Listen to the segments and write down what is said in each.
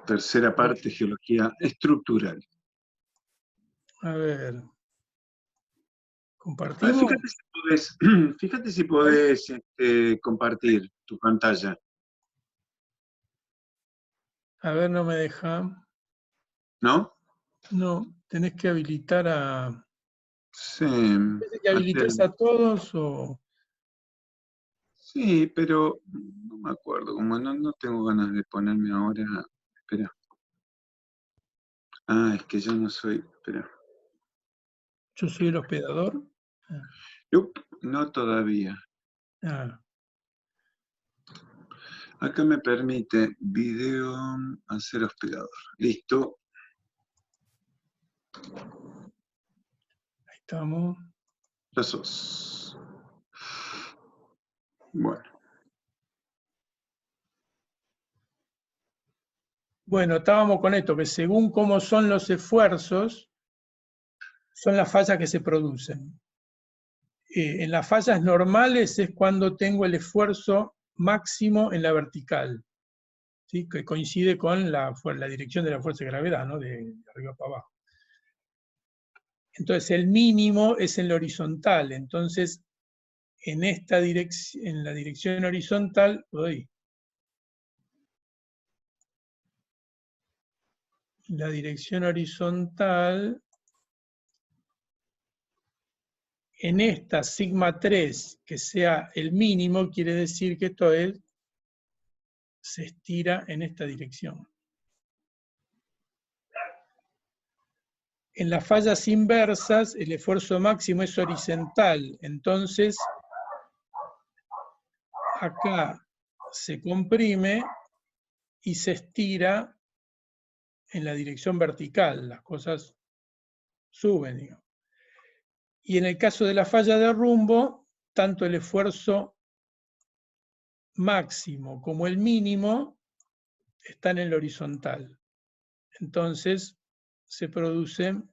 Tercera parte, geología estructural. A ver. ¿Compartimos? Fíjate si podés compartir tu pantalla. A ver, no me deja. ¿No? No, tenés que habilitar a... Sí. ¿Tienes que habilites a todos o...? Sí, pero no me acuerdo, como no tengo ganas de ponerme ahora. Espera. Ah, es que yo no soy. Espera. ¿Yo soy el hospedador? No todavía. Ah. Acá me permite video hacer hospedador. Listo. Ahí estamos. Ya sos. Bueno. Bueno, estábamos con esto, que según cómo son los esfuerzos, son las fallas que se producen. En las fallas normales es cuando tengo el esfuerzo máximo en la vertical, ¿sí? Que coincide con la dirección de la fuerza de gravedad, ¿no? De arriba para abajo. Entonces el mínimo es en la horizontal, entonces en esta dirección, en la dirección horizontal, la dirección horizontal, en esta sigma 3, que sea el mínimo, quiere decir que esto se estira en esta dirección. En las fallas inversas, el esfuerzo máximo es horizontal, entonces acá se comprime y se estira en la dirección vertical, las cosas suben, digamos. Y en el caso de la falla de rumbo, tanto el esfuerzo máximo como el mínimo están en el horizontal. Entonces se producen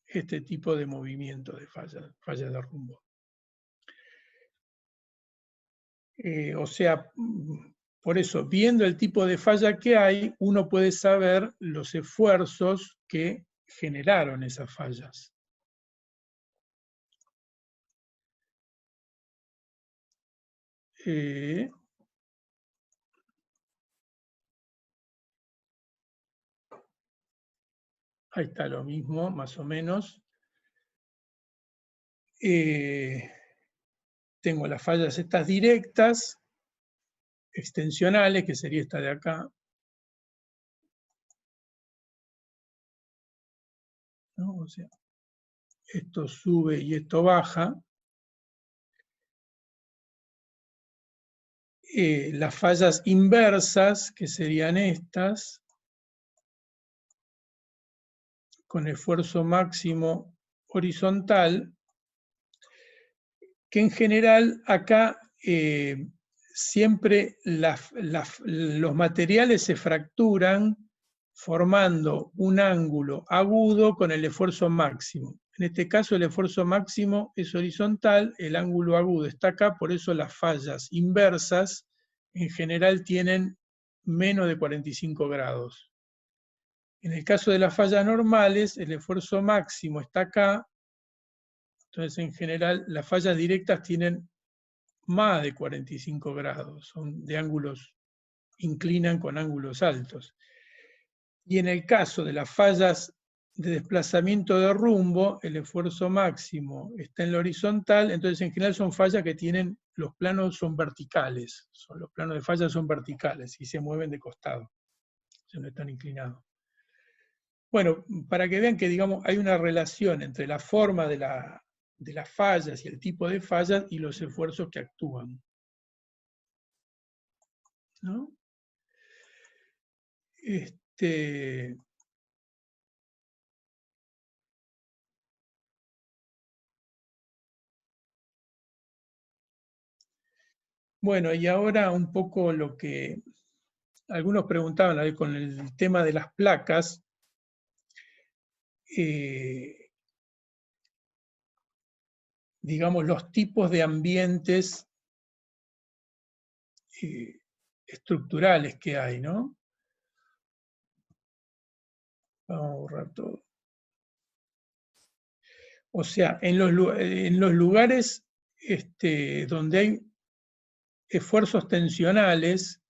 este tipo de movimiento de falla de rumbo. O sea, por eso, viendo el tipo de falla que hay, uno puede saber los esfuerzos que generaron esas fallas. Ahí está lo mismo, más o menos. Tengo las fallas estas directas, extensionales, que sería esta de acá, ¿no? O sea, esto sube y esto baja. Las fallas inversas, que serían estas, con esfuerzo máximo horizontal, que en general acá siempre los materiales se fracturan formando un ángulo agudo con el esfuerzo máximo. En este caso el esfuerzo máximo es horizontal, el ángulo agudo está acá, por eso las fallas inversas en general tienen menos de 45 grados. En el caso de las fallas normales, el esfuerzo máximo está acá, entonces en general las fallas directas tienen más de 45 grados, son de ángulos, inclinan con ángulos altos. Y en el caso de las fallas de desplazamiento de rumbo, el esfuerzo máximo está en la horizontal, entonces en general son fallas que tienen, los planos son verticales, los planos de fallas son verticales y se mueven de costado, o sea, no están inclinados. Bueno, para que vean que, digamos, hay una relación entre la forma de las fallas y el tipo de fallas y los esfuerzos que actúan, ¿no? Bueno, y ahora un poco lo que algunos preguntaban, a ver, con el tema de las placas, digamos, los tipos de ambientes estructurales que hay, ¿no? Vamos a borrar todo. O sea, en los lugares donde hay esfuerzos tensionales,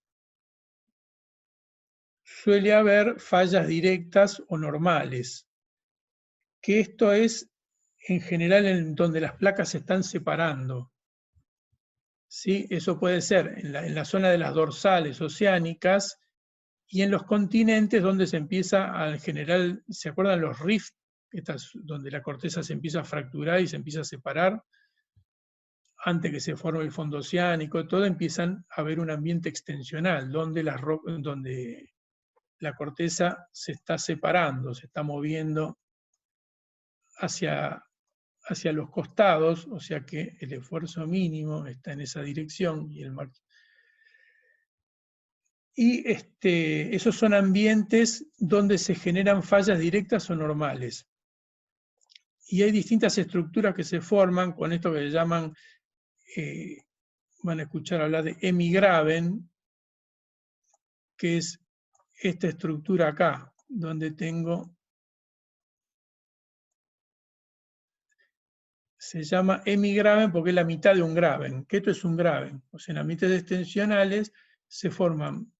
suele haber fallas directas o normales, que esto es en general en donde las placas se están separando. ¿Sí? Eso puede ser en la zona de las dorsales oceánicas y en los continentes donde se empieza a generar, ¿se acuerdan los rifts? Donde la corteza se empieza a fracturar y se empieza a separar. Antes que se forme el fondo oceánico, todo empiezan a haber un ambiente extensional donde la corteza se está separando, se está moviendo hacia los costados, o sea que el esfuerzo mínimo está en esa dirección y el máximo. Y esos son ambientes donde se generan fallas directas o normales. Y hay distintas estructuras que se forman con esto que se llaman, van a escuchar hablar de hemigraben, que es esta estructura acá, donde tengo, se llama hemigraben porque es la mitad de un graben, que esto es un graben. O sea, en ambientes extensionales se forman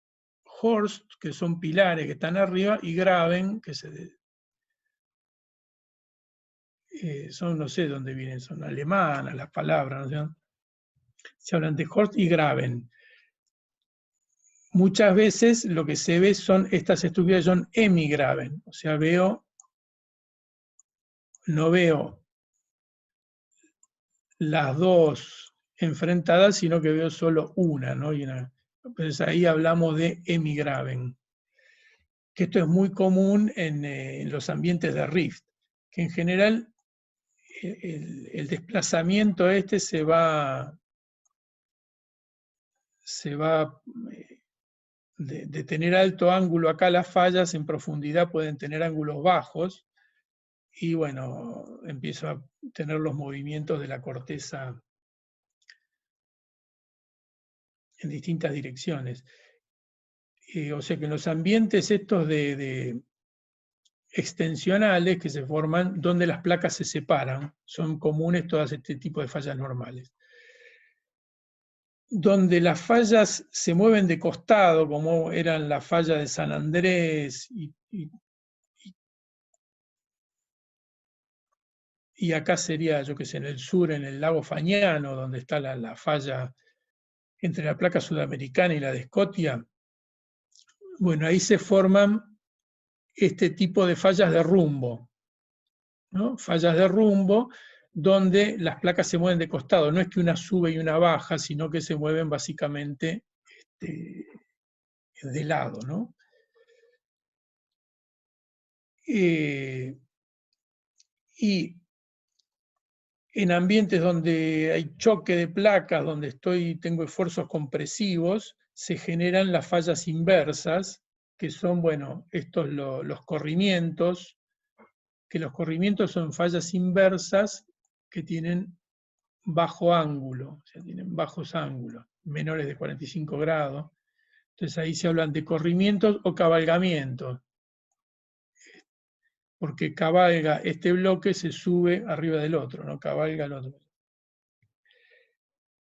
horst, que son pilares que están arriba, y graben, que son, no sé dónde vienen, son alemanas las palabras, ¿no? Se hablan de horst y graben. Muchas veces lo que se ve son estas estructuras, son hemigraben, o sea, no veo las dos enfrentadas, sino que veo solo una, ¿no? Entonces ahí hablamos de hemigraben, que esto es muy común en los ambientes de rift, que en general el desplazamiento se va de tener alto ángulo acá, las fallas en profundidad pueden tener ángulos bajos, y bueno, empiezo a tener los movimientos de la corteza en distintas direcciones. O sea que en los ambientes estos de extensionales que se forman, donde las placas se separan, son comunes todas este tipo de fallas normales. Donde las fallas se mueven de costado, como eran la falla de San Andrés y acá sería, yo que sé, en el sur, en el lago Fañano, donde está la falla entre la placa sudamericana y la de Scotia. Bueno, ahí se forman este tipo de fallas de rumbo, ¿no? Fallas de rumbo donde las placas se mueven de costado. No es que una sube y una baja, sino que se mueven básicamente de lado, ¿no? Y en ambientes donde hay choque de placas, donde tengo esfuerzos compresivos, se generan las fallas inversas, que son, bueno, estos los corrimientos, que los corrimientos son fallas inversas que tienen bajo ángulo, o sea, tienen bajos ángulos, menores de 45 grados. Entonces ahí se hablan de corrimientos o cabalgamientos, porque cabalga este bloque, se sube arriba del otro, no cabalga el otro.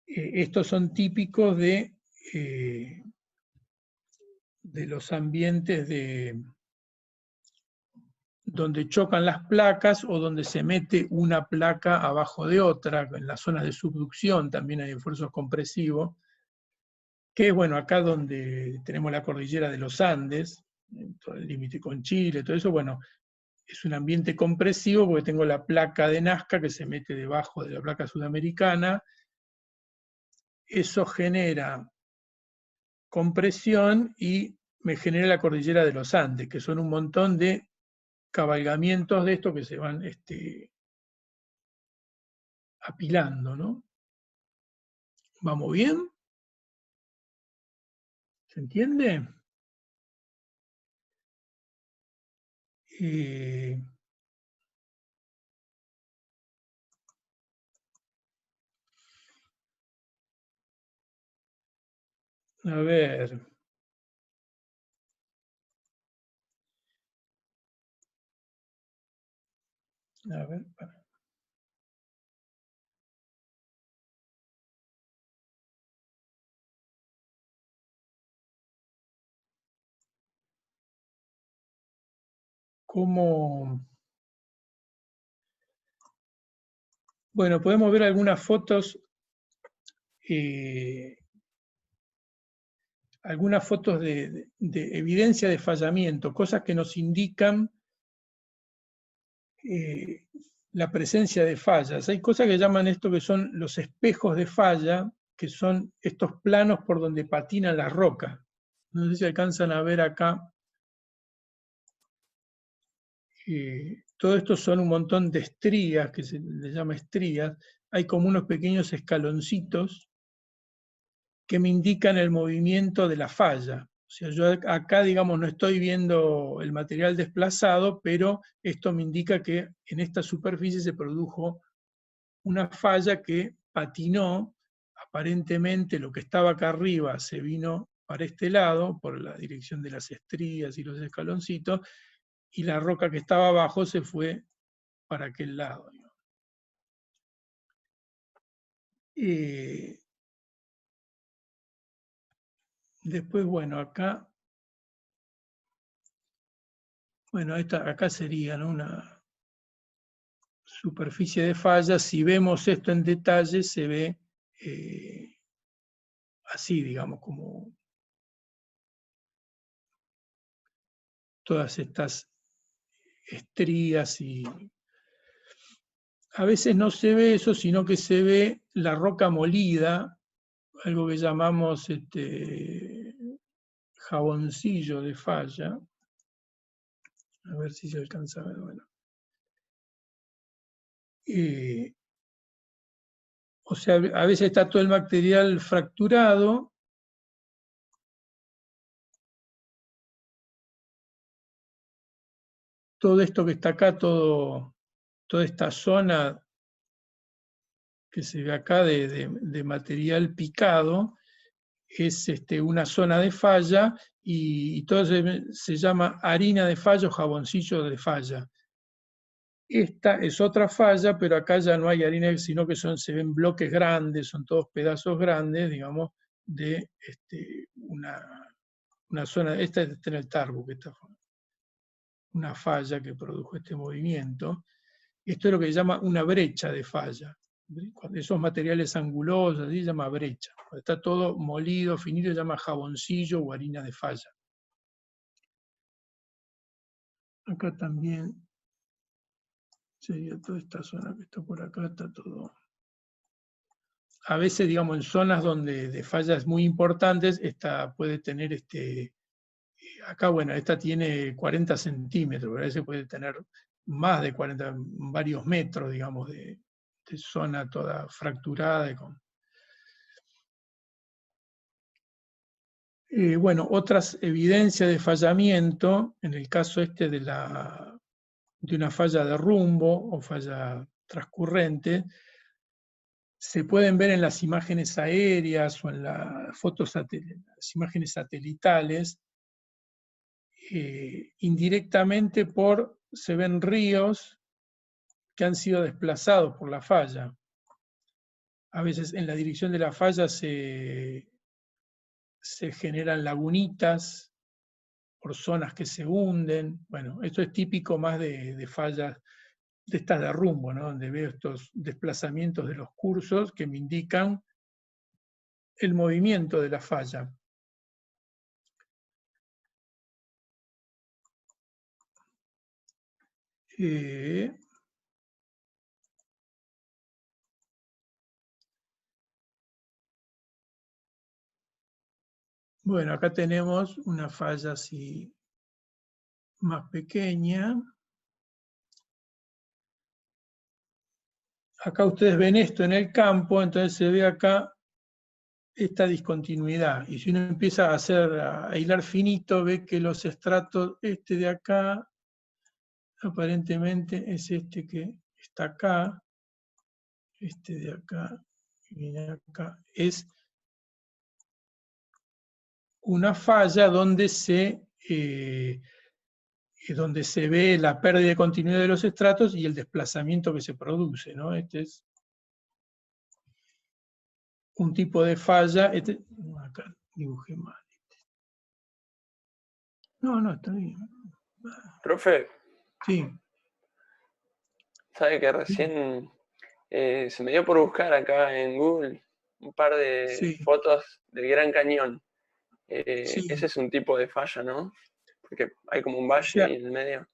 Estos son típicos de los ambientes donde chocan las placas o donde se mete una placa abajo de otra, en las zonas de subducción también hay esfuerzos compresivos, que es, bueno, acá donde tenemos la cordillera de los Andes, todo el límite con Chile, todo eso, bueno, es un ambiente compresivo porque tengo la placa de Nazca que se mete debajo de la placa sudamericana. Eso genera compresión y me genera la cordillera de los Andes, que son un montón de cabalgamientos de estos que se van apilando, ¿no? ¿Vamos bien? ¿Se entiende? A ver. A ver, para. ¿Cómo? Bueno, podemos ver algunas fotos, de evidencia de fallamiento, cosas que nos indican la presencia de fallas. Hay cosas que llaman esto que son los espejos de falla, que son estos planos por donde patina la roca. No sé si alcanzan a ver acá. Todo esto son un montón de estrías, que se les llama estrías. Hay como unos pequeños escaloncitos que me indican el movimiento de la falla. O sea, yo acá, digamos, no estoy viendo el material desplazado, pero esto me indica que en esta superficie se produjo una falla que patinó. Aparentemente lo que estaba acá arriba se vino para este lado, por la dirección de las estrías y los escaloncitos, y la roca que estaba abajo se fue para aquel lado. Después, bueno, acá, bueno, acá sería, ¿no?, una superficie de falla. Si vemos esto en detalle, se ve así, digamos, como todas estas estrías, y a veces no se ve eso, sino que se ve la roca molida, algo que llamamos jaboncillo de falla. A ver si se alcanza a ver. Bueno. O sea, a veces está todo el material fracturado. Todo esto que está acá, toda esta zona que se ve acá de material picado, es una zona de falla, y todo se llama harina de falla o jaboncillo de falla. Esta es otra falla, pero acá ya no hay harina, sino que se ven bloques grandes, son todos pedazos grandes, digamos, de una zona. Esta está en el Tarbuk, esta fue una falla que produjo este movimiento. Esto es lo que se llama una brecha de falla. Cuando esos materiales angulosos, así se llama brecha. Cuando está todo molido, finito, se llama jaboncillo o harina de falla. Acá también sería toda esta zona que está por acá, está todo. A veces, digamos, en zonas donde de fallas muy importantes, esta puede tener acá, bueno, esta tiene 40 centímetros, pero a veces puede tener más de 40, varios metros, digamos, de zona toda fracturada. Bueno, otras evidencias de fallamiento, en el caso de una falla de rumbo o falla transcurrente, se pueden ver en las imágenes aéreas o en las las imágenes satelitales. Indirectamente se ven ríos que han sido desplazados por la falla. A veces en la dirección de la falla se generan lagunitas por zonas que se hunden. Bueno, esto es típico más de fallas de estas de rumbo, ¿no?, donde veo estos desplazamientos de los cursos que me indican el movimiento de la falla. Bueno, acá tenemos una falla así más pequeña. Acá ustedes ven esto en el campo, entonces se ve acá esta discontinuidad. Y si uno empieza a hilar finito, ve que los estratos, de acá, aparentemente es que está acá, de acá, y viene acá, es una falla donde es donde se ve la pérdida de continuidad de los estratos y el desplazamiento que se produce, ¿no? Este es un tipo de falla. Acá dibujé mal. No, está bien. Profe, Sí. sabe que recién se me dio por buscar acá en Google un par de Sí. fotos del Gran Cañón. Sí. Ese es un tipo de falla, ¿no? Porque hay como un O valle sea, ahí en el medio.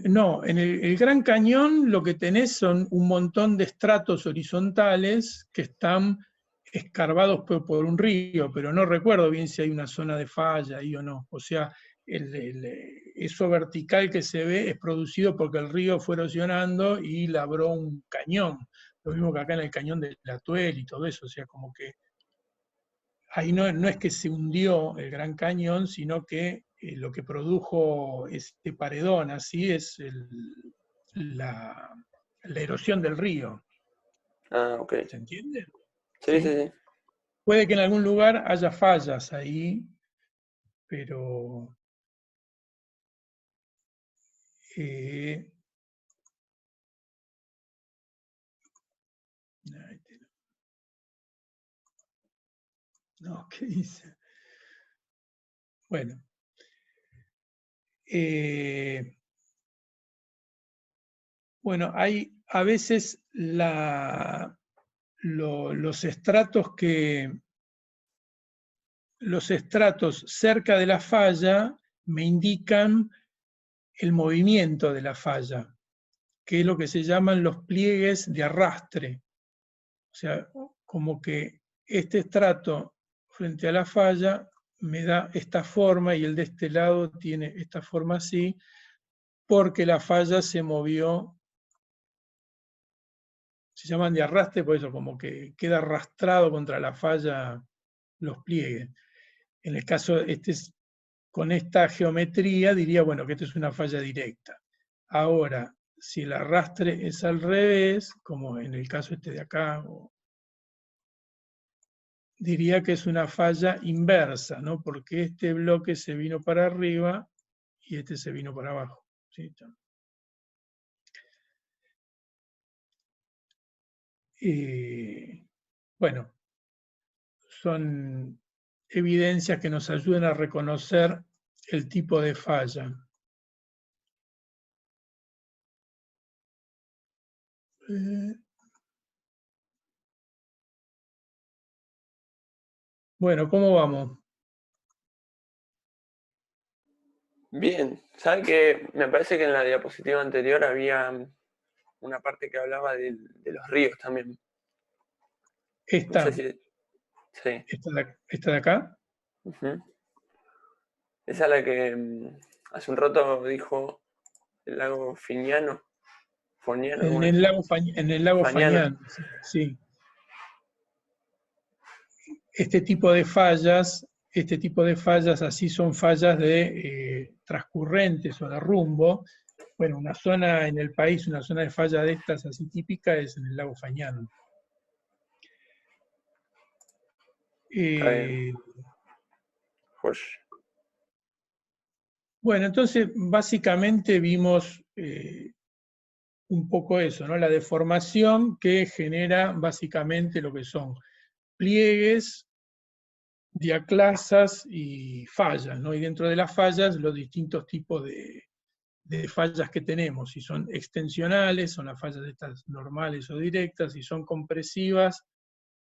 No, en el Gran Cañón lo que tenés son un montón de estratos horizontales que están escarbados por un río, pero no recuerdo bien si hay una zona de falla ahí o no. O sea, eso vertical que se ve es producido porque el río fue erosionando y labró un cañón. Lo mismo que acá en el cañón de la Tuel y todo eso. O sea, como que ahí no es que se hundió el Gran Cañón, sino que lo que produjo este paredón así es la erosión del río. Ah, ok. ¿Se entiende? Sí, ¿Sí? sí, sí. Puede que en algún lugar haya fallas ahí, pero no, ¿qué dice? Bueno. Bueno, hay a veces los estratos cerca de la falla me indican el movimiento de la falla, que es lo que se llaman los pliegues de arrastre. O sea, como que este estrato frente a la falla me da esta forma y el de este lado tiene esta forma así, porque la falla se movió. Se llaman de arrastre por eso, como que queda arrastrado contra la falla los pliegues. En el caso, con esta geometría diría, bueno, que esto es una falla directa. Ahora, si el arrastre es al revés, como en el caso de acá, diría que es una falla inversa, ¿no? Porque este bloque se vino para arriba y este se vino para abajo. ¿Sí? Bueno, son evidencias que nos ayudan a reconocer el tipo de falla. Bueno, ¿cómo vamos? Bien, ¿sabe que me parece que en la diapositiva anterior había una parte que hablaba de los ríos también? No sé Esta, si... Sí. esta de acá. Ujú. Esa es la que hace un rato dijo el lago Finiano. Foniano, ¿cómo es? En el lago Fañano. Fañán, sí. Este tipo de fallas así son fallas de transcurrentes o de rumbo. Bueno, una zona en el país, una zona de falla de estas así típica es en el lago Fañán. Está bien. Bueno, entonces básicamente vimos un poco eso, ¿no? La deformación que genera básicamente lo que son pliegues, diaclasas y fallas, ¿no? Y dentro de las fallas los distintos tipos de fallas que tenemos, si son extensionales, son las fallas estas normales o directas, si son compresivas,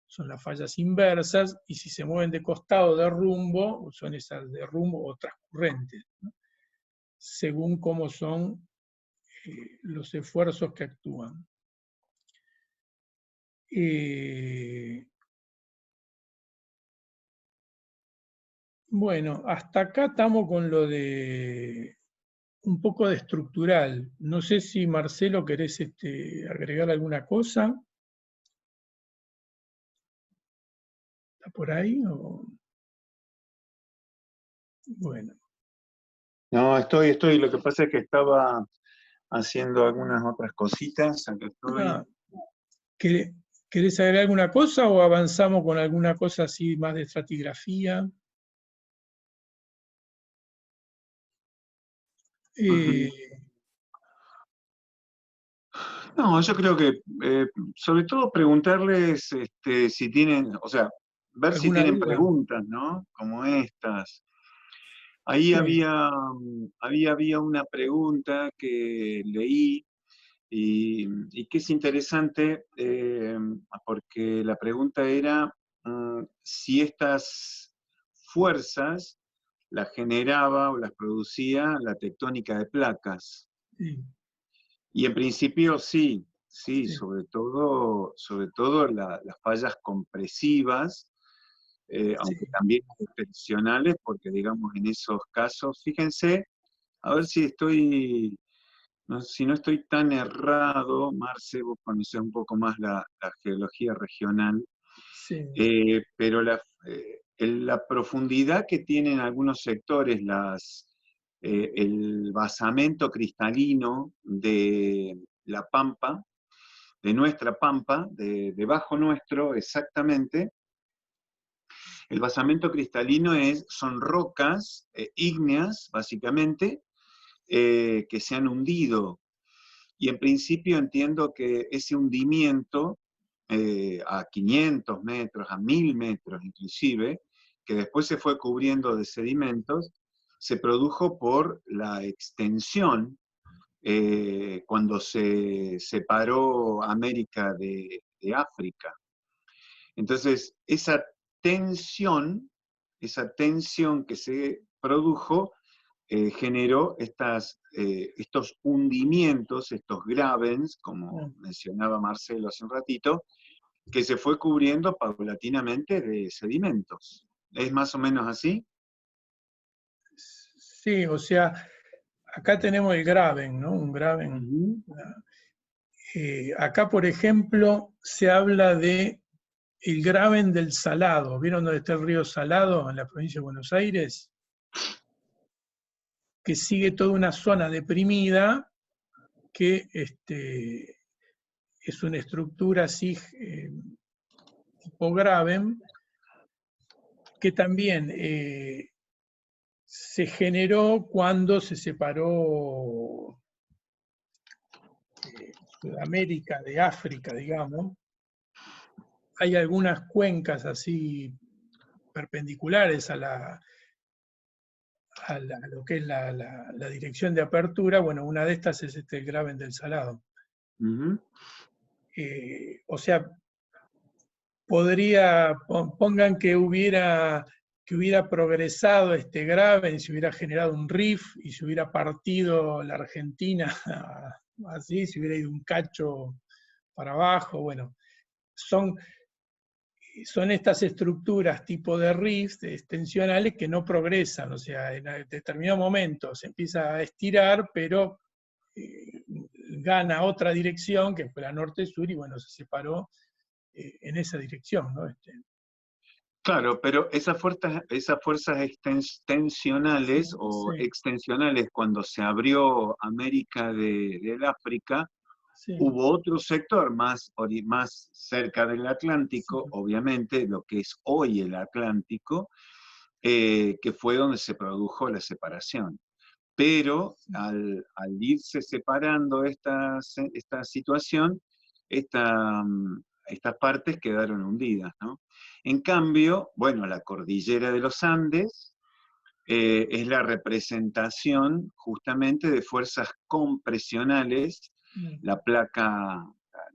son las fallas inversas, y si se mueven de costado de rumbo, son esas de rumbo o transcurrentes, ¿no? Según cómo son los esfuerzos que actúan. Bueno, hasta acá estamos con lo de un poco de estructural. No sé si Marcelo querés agregar alguna cosa. ¿Está por ahí? Bueno. No, estoy. Lo que pasa es que estaba haciendo algunas otras cositas. Acá estoy. ¿Querés agregar alguna cosa o avanzamos con alguna cosa así más de estratigrafía? Eh, No, yo creo que sobre todo preguntarles si tienen, o sea, ver si ¿Alguna tienen duda? preguntas, ¿no? Como estas. Ahí Sí, había una pregunta que leí y que es interesante porque la pregunta era si estas fuerzas las generaba o las producía la tectónica de placas. sí, Y en principio sí, sí, sí, sobre todo las fallas compresivas, aunque sí. también excepcionales, porque digamos en esos casos, fíjense, a ver si no estoy tan errado, Marce, vos conocés un poco más la geología regional, Sí, pero la profundidad que tienen algunos sectores, el basamento cristalino de la pampa, de nuestra pampa, debajo nuestro exactamente, el basamento cristalino son rocas ígneas, básicamente, que se han hundido. Y en principio entiendo que ese hundimiento a 500 metros, a 1000 metros inclusive, que después se fue cubriendo de sedimentos, se produjo por la extensión cuando se separó América de África. Entonces, esa tensión que se produjo generó estos hundimientos, estos gravens, como ah, mencionaba Marcelo hace un ratito, que se fue cubriendo paulatinamente de sedimentos. ¿Es más o menos así? sí, o sea, acá tenemos el graben, ¿no? Un graben. Ujú. Acá, por ejemplo, se habla de el graben del Salado. ¿Vieron dónde está el río Salado en la provincia de Buenos Aires? Que sigue toda una zona deprimida que es una estructura así tipo graben, que también se generó cuando se separó Sudamérica de África, digamos. Hay algunas cuencas así perpendiculares a lo que es la dirección de apertura. Bueno, una de estas es el Graben del Salado. Ujú. O sea, pongan que hubiera progresado este Graben, se hubiera generado un rift y se hubiera partido la Argentina así, se hubiera ido un cacho para abajo. Bueno, son, son estas estructuras tipo de rift extensionales que no progresan, o sea, en determinado momento se empieza a estirar, pero gana otra dirección, que fue la norte-sur, y bueno, se separó en esa dirección, ¿no? Claro, pero esas fuerzas tensionales o Sí, extensionales, cuando se abrió América del África, sí, hubo otro sector más cerca del sí, Atlántico, obviamente, lo que es hoy el Atlántico, que fue donde se produjo la separación. Pero sí, al irse separando esta situación, estas partes quedaron hundidas, ¿no? En cambio, bueno, la cordillera de los Andes es la representación justamente de fuerzas compresionales, mm, la placa,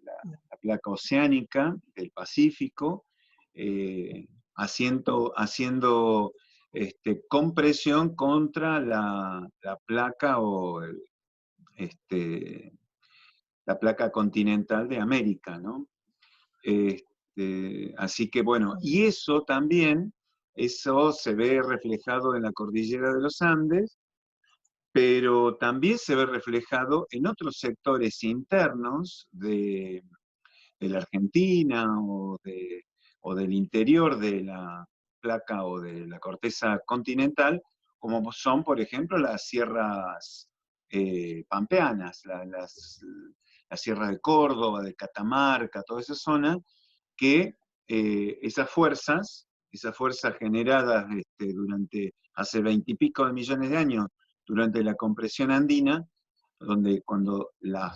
la placa oceánica del Pacífico, haciendo compresión contra la placa este, la placa continental de América, ¿no? Así que bueno, y eso se ve reflejado en la cordillera de los Andes, pero también se ve reflejado en otros sectores internos de la Argentina o del interior de la placa o de la corteza continental, como son, por ejemplo, las sierras pampeanas, las sierras de Córdoba, de Catamarca, toda esa zona, que esas fuerzas generadas durante hace 20 y pico de millones de años durante la compresión andina, donde cuando la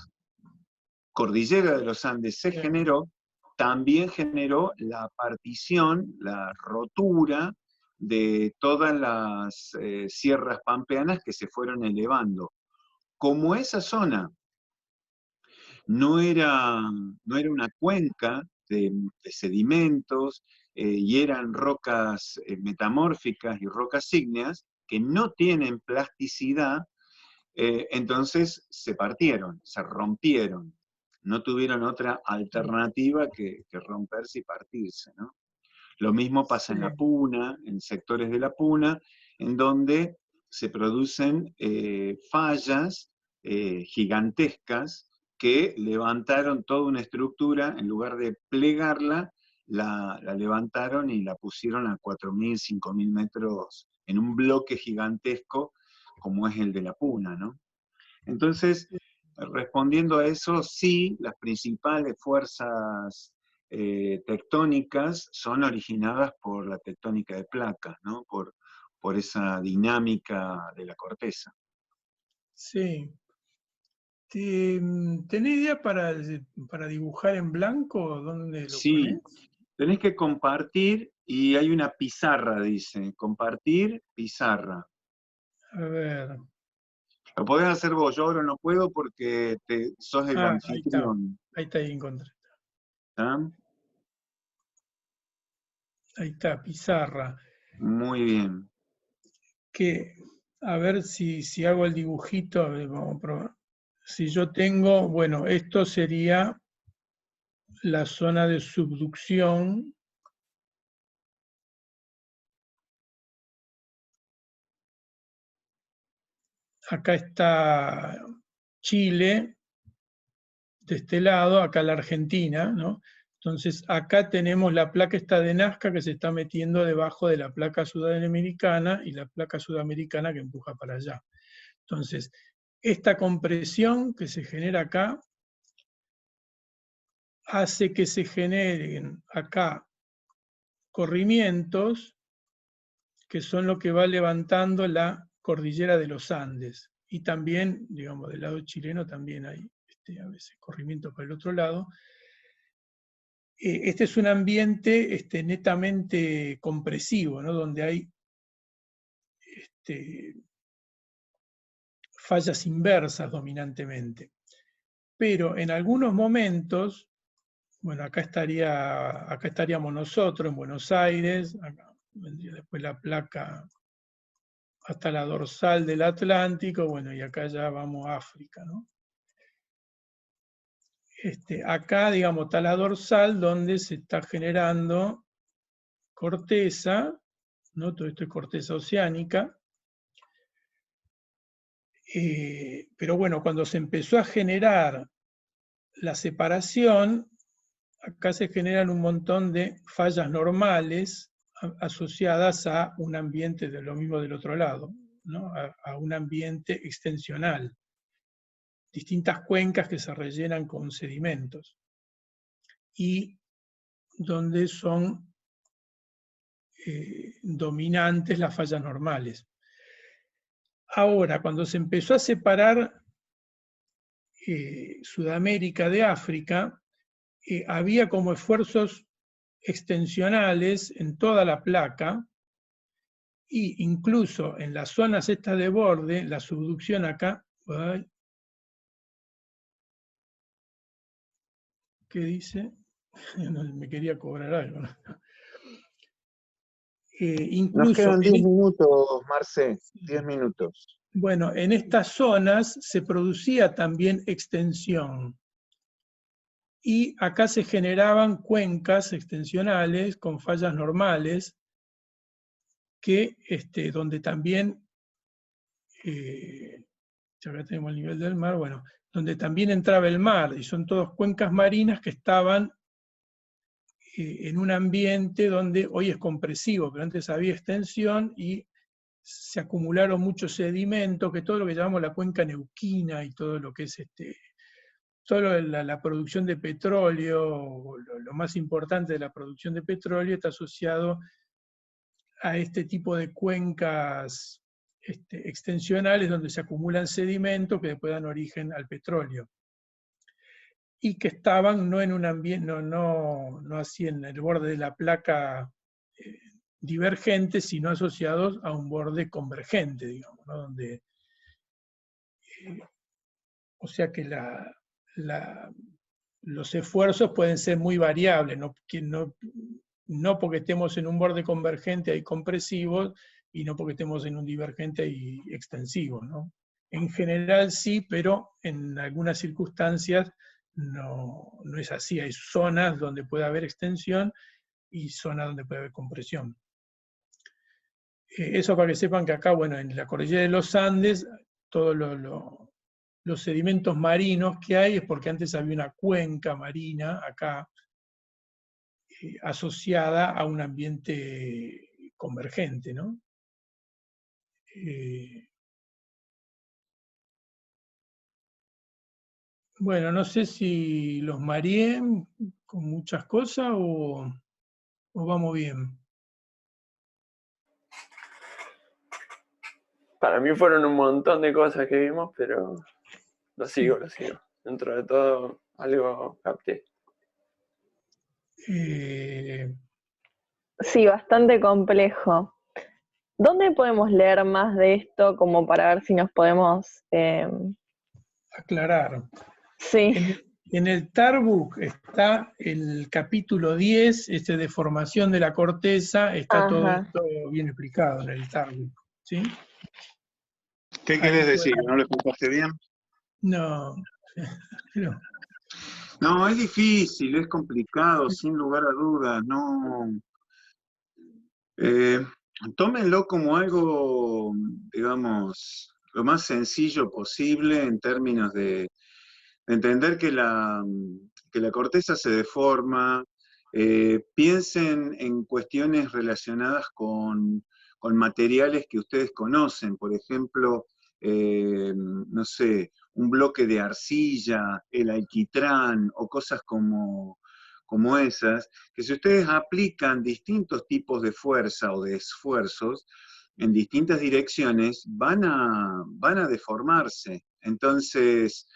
cordillera de los Andes se generó, también generó la partición, la rotura de todas las sierras pampeanas que se fueron elevando. Como esa zona no era una cuenca de sedimentos y eran rocas metamórficas y rocas ígneas que no tienen plasticidad, entonces se partieron, se rompieron. No tuvieron otra alternativa que romperse y partirse, ¿no? Lo mismo pasa en la Puna, en sectores de la Puna, en donde se producen fallas gigantescas que levantaron toda una estructura, en lugar de plegarla, la levantaron y la pusieron a 4.000, 5.000 metros en un bloque gigantesco como es el de la Puna, ¿no? Entonces, respondiendo a eso, sí, las principales fuerzas tectónicas son originadas por la tectónica de placas, ¿no? Por esa dinámica de la corteza. Sí. ¿Tenés idea para dibujar en blanco? ¿Dónde lo Sí, ponés? tenés que compartir y hay una pizarra, dice, compartir pizarra. A ver. Lo podés hacer vos, yo ahora no puedo porque sos el Ahí está. anfitrión. Ahí encontré. ¿Está? Ahí está, pizarra. Muy bien. A ver si hago el dibujito, a ver, vamos a probar. Si yo tengo, bueno, esto sería la zona de subducción. Acá está Chile, de este lado, acá la Argentina, ¿no? Entonces acá tenemos la placa esta de Nazca que se está metiendo debajo de la placa sudamericana y la placa sudamericana que empuja para allá. Entonces, esta compresión que se genera acá hace que se generen acá corrimientos que son lo que va levantando la cordillera de los Andes. Y también, digamos, del lado chileno también hay a veces corrimientos para el otro lado. Este es un ambiente netamente compresivo, ¿no? Donde hay fallas inversas dominantemente. Pero en algunos momentos, bueno, acá estaríamos nosotros en Buenos Aires, acá vendría después la placa hasta la dorsal del Atlántico, bueno, y acá ya vamos a África, ¿no? Acá, digamos, está la dorsal donde se está generando corteza, ¿no? Todo esto es corteza oceánica. Pero bueno, cuando se empezó a generar la separación, acá se generan un montón de fallas normales asociadas a un ambiente de lo mismo del otro lado, ¿no? A un ambiente extensional. Distintas cuencas que se rellenan con sedimentos y donde son dominantes las fallas normales. Ahora, cuando se empezó a separar Sudamérica de África, había como esfuerzos extensionales en toda la placa, e incluso en las zonas estas de borde, la subducción acá, ¿qué dice? Me quería cobrar algo, ¿no? Nos Incluso quedan 10 minutos, Marce, 10 minutos. Bueno, en estas zonas se producía también extensión. Y acá se generaban cuencas extensionales con fallas normales, que, donde también, acá tenemos el nivel del mar, bueno, donde también entraba el mar, y son todas cuencas marinas que estaban en un ambiente donde hoy es compresivo, pero antes había extensión y se acumularon muchos sedimentos, que todo lo que llamamos la cuenca neuquina y todo lo que es toda la producción de petróleo, lo más importante de la producción de petróleo está asociado a este tipo de cuencas extensionales donde se acumulan sedimentos que después dan origen al petróleo. Y que estaban no en un ambiente, no así en el borde de la placa divergente, sino asociados a un borde convergente, digamos, ¿no? Donde, o sea que los esfuerzos pueden ser muy variables, no porque estemos en un borde convergente hay compresivos, y no porque estemos en un divergente hay extensivos, ¿no? En general sí, pero en algunas circunstancias no es así. Hay zonas donde puede haber extensión y zonas donde puede haber compresión. Eso para que sepan que acá, bueno, en la cordillera de los Andes, todos los sedimentos marinos que hay es porque antes había una cuenca marina acá asociada a un ambiente convergente, ¿no? Bueno, no sé si los mareé con muchas cosas o vamos bien. Para mí fueron un montón de cosas que vimos, pero lo sigo. Dentro de todo, algo capté. Sí, bastante complejo. ¿Dónde podemos leer más de esto como para ver si nos podemos aclarar? Sí. En el Tarbuk está el capítulo 10, de formación de la corteza, está todo esto bien explicado en el Tarbuk, ¿sí? ¿Qué querés decir? ¿No lo explicaste bien? No. No, es difícil, es complicado, sin lugar a dudas, no. Tómenlo como algo, digamos, lo más sencillo posible en términos de entender que la corteza se deforma. Piensen en cuestiones relacionadas con materiales que ustedes conocen, por ejemplo, no sé, un bloque de arcilla, el alquitrán o cosas como esas, que si ustedes aplican distintos tipos de fuerza o de esfuerzos en distintas direcciones, van a deformarse. Entonces,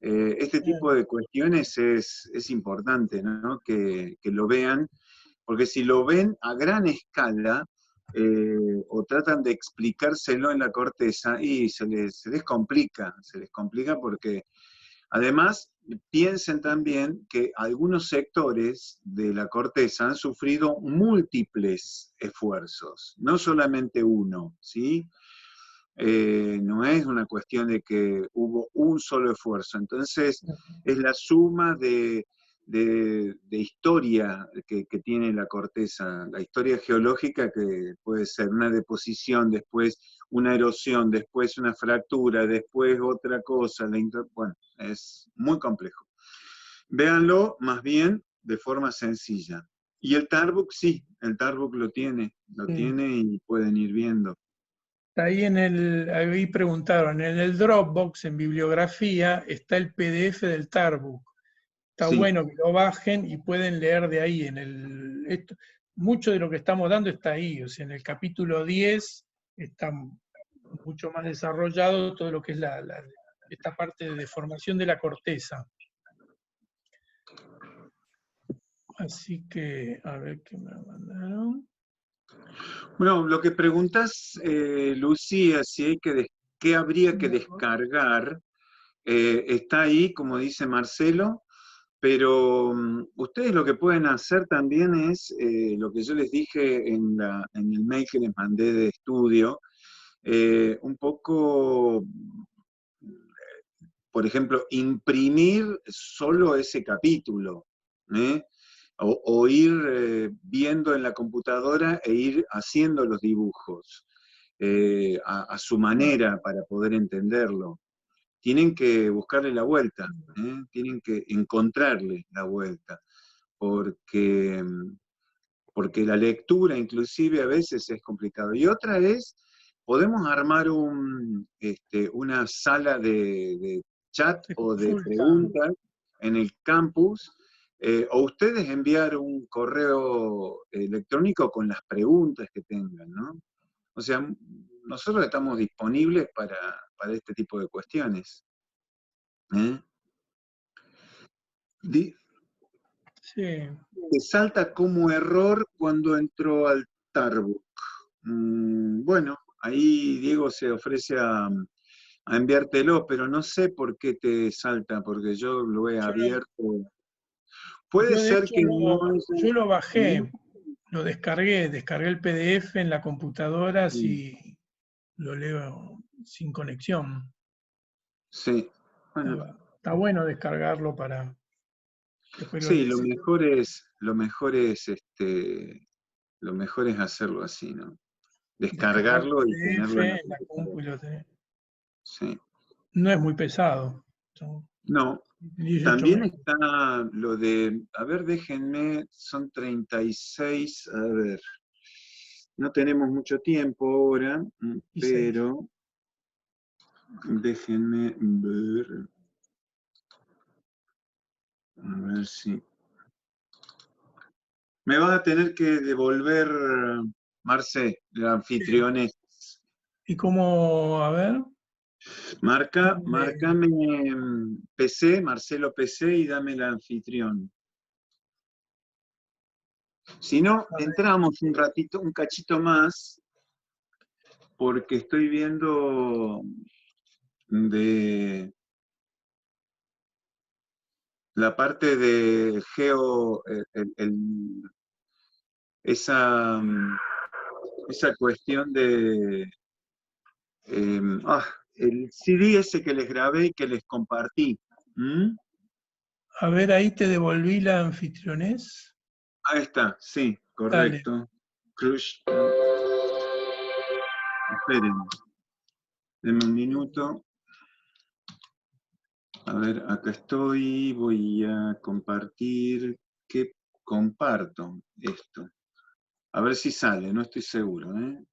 este tipo de cuestiones es importante, ¿no? Que lo vean, porque si lo ven a gran escala o tratan de explicárselo en la corteza, y se les complica porque además piensen también que algunos sectores de la corteza han sufrido múltiples esfuerzos, no solamente uno, ¿sí? No es una cuestión de que hubo un solo esfuerzo. Entonces, es la suma de historia que tiene la corteza, la historia geológica, que puede ser una deposición, después una erosión, después una fractura, después otra cosa. Bueno, es muy complejo. Véanlo más bien de forma sencilla. Y el Tarbuk sí, el Tarbuk lo tiene y pueden ir viendo. Ahí ahí preguntaron, en el Dropbox, en bibliografía, está el PDF del Tarbuk. Está bueno que lo bajen y pueden leer de ahí. Mucho de lo que estamos dando está ahí. O sea, en el capítulo 10 está mucho más desarrollado todo lo que es esta parte de deformación de la corteza. Así que, a ver qué me mandaron. Bueno, lo que preguntas, Lucía, qué habría que descargar, está ahí, como dice Marcelo, pero ustedes lo que pueden hacer también es lo que yo les dije en el mail que les mandé de estudio, un poco, por ejemplo, imprimir solo ese capítulo, ¿eh? O ir viendo en la computadora e ir haciendo los dibujos a su manera para poder entenderlo. Tienen que buscarle la vuelta, tienen que encontrarle la vuelta, porque la lectura inclusive a veces es complicado. Y otra es, podemos armar una sala de chat o de preguntas en el campus, o ustedes enviar un correo electrónico con las preguntas que tengan, ¿no? O sea, nosotros estamos disponibles para este tipo de cuestiones. Sí. Te salta como error cuando entró al Tarbook. Bueno, ahí Diego se ofrece a enviártelo, pero no sé por qué te salta, porque yo lo he abierto. Puede Yo de ser hecho que no es... yo lo bajé, lo descargué el PDF en la computadora, si lo leo sin conexión. Sí, bueno. Está bueno descargarlo para después lo Sí, lees. lo mejor es hacerlo así, ¿no? Descargar Descargarlo y PDF tenerlo en la en la compu y computadora. lo tenés. Sí. No es muy pesado. Son No, 18 también megas. está lo de, a ver, déjenme, son 36, a ver, no tenemos mucho tiempo ahora, pero déjenme ver, a ver si... Me vas a tener que devolver, Marce, el anfitriones. ¿Y cómo, a ver? Marcame PC, Marcelo PC, y dame el anfitrión. Si no, A ver, entramos un ratito, un cachito más, porque estoy viendo de la parte de geo, esa cuestión de el CD ese que les grabé y que les compartí. a ver, ahí te devolví la anfitrionés. Ahí está, sí, Dale. correcto. Crush. Esperen, denme un minuto. A ver, acá estoy, voy a compartir. ¿Qué comparto? Esto. A ver si sale, no estoy seguro, ¿eh?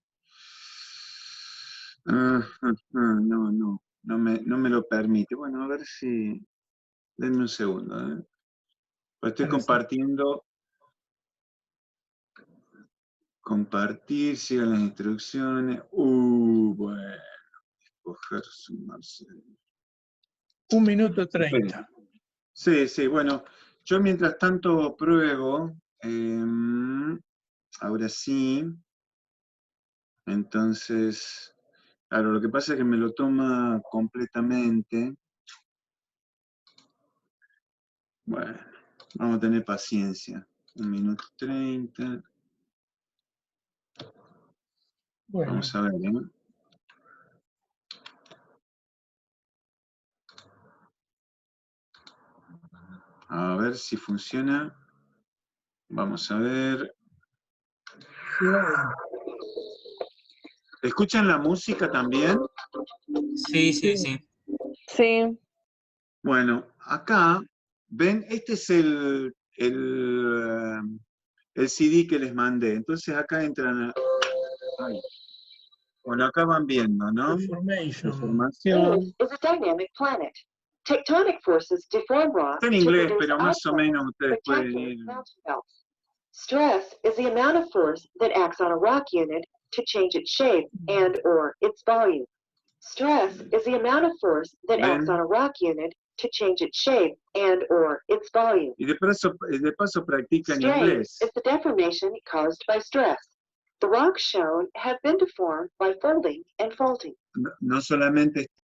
No me lo permite. Bueno, a ver si... Denme un segundo, ¿eh? Pues estoy Ahora sí. compartiendo. Compartir, sigan las instrucciones. Bueno, escoger sumarse. 1 minuto 30. Sí, bueno, yo mientras tanto pruebo, ahora sí, entonces, claro, lo que pasa es que me lo toma completamente. Bueno, vamos a tener paciencia. 1 minuto 30. Bueno, Vamos a ver, ¿eh? A ver si funciona. Vamos a ver. ¿Escuchan la música también? Sí, sí, sí. Sí. Bueno, acá, ven, este es el CD que les mandé. Entonces acá entran... Bueno, acá van viendo, ¿no? Information. Información. Is a dynamic planet. Tectonic forces deform rock Está en to inglés, produce pero más o ice menos ustedes pueden protecting ir... mountain belts. Stress is the amount of force that acts on a rock unit to change its shape and or its volume. Stress is the amount of force that acts on a rock unit to change its shape and or its volume. Y de paso practican Strain inglés. is the deformation caused by stress. The rocks shown have been deformed by folding and faulting. No solamente